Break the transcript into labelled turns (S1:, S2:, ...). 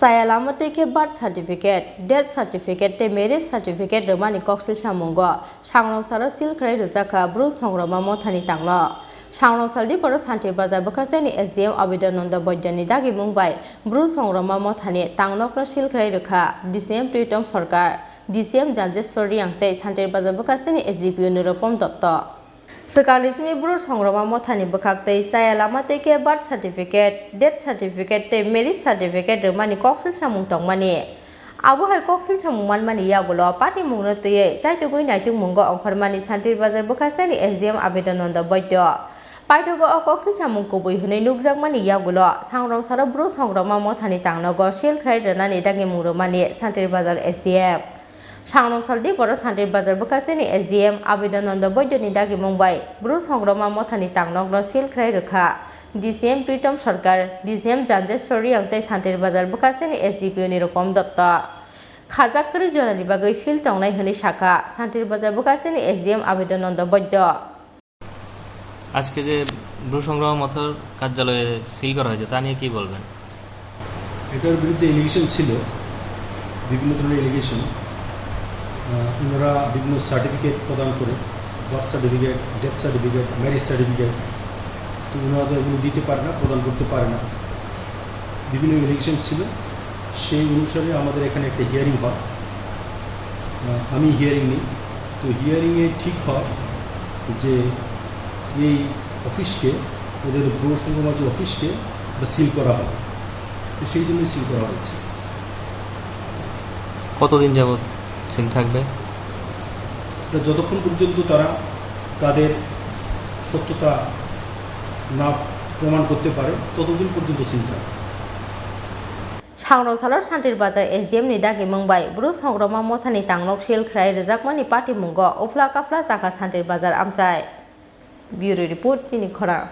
S1: Sayalama take birth certificate, death certificate, te marriage certificate, Romani Coxil Shamungo, Sangrongsalo Silk Rwjakha, Songroma Mothani Tangnok. Sangrongsalo Poro Santirbazar Bukaseni SDM Abidananda Bojani Dagi Mumbai, Songroma Mothani, Tangnok Silk Rwjakha, DCM Pritom Sarkar, DCM Janjes Soriangte, Santirbazar Bukaseni SDP Nuropom Dotto. Sekalismi Songroma Mothani Bukakte, Sayalama take birth certificate, death certificate, te marriage certificate, Romani Coxil Samung Mani. Abu Hai Coxil Samuman Mani Yagulo, Party Munote, Chai to go night to Mungo, Onkormani Santirbazar Bukaseni SDM Abidananda Bojdo. Paitogo Coxil Samunko, Nukzak Mani Yagulo, Sangrongsalo Songroma Mothani Tangnok, Silk Rwjakha, Dagimuro Mani, Santirbazar SDM. Sangrongsalo Poro Santirbazar Bukaseni SDM Abidananda Bojani Dagi Mumbai, Songroma Mothani Tangnok, Silk Rwjakha, DCM Pritom Sarkar, DCM Janjes Soriangte Santirbazar Bukaseni SDP Nuropom Dotto. Khazakari Jonali Bagai Sil Tongnai Hani Shaka, Santirbazar Bukaseni SDM Abidananda Bojdo.
S2: আজকে যে সংগ্রহ মথর কার্যালয়ে seal করা হয়েছে তা নিয়ে কি বলবেন?
S3: এটার বিরুদ্ধে এলিগেশন ছিল, বিভিন্ন ধরনের এলিগেশন। ওনারা বিভিন্ন সার্টিফিকেট প্রদান করে, birth certificate, death certificate, marriage certificate, তো ওনারা এগুলো দিতে পারে না, প্রদান করতে পারে না। বিভিন্ন এলিগেশন ছিল, সেই অনুসারে আমাদের এখানে একটা হিয়ারিং হয়। আমি হিয়ারিং নিই, তো হিয়ারিংয়ে ঠিক হয় যে এই অফিসকে, ওদের সংগ্রমা যে অফিসকে সিল করা হবে, তো সেই জন্যই সিল করা হয়েছে।
S2: কতদিন যাবত সিল থাকবে?
S3: যতক্ষণ পর্যন্ত তারা তাদের সত্যতা না প্রমাণ করতে পারে ততদিন পর্যন্ত সিল থাকবে।
S1: Sangrongsalo Santirbazar SDM ni Dagi Mumbai, Songroma Mothani Tangnok Silk Rwjakha Party Mungo, Ufla Kafla Jaka Santirbazar Amsai. Bureau Report Chini Khorang.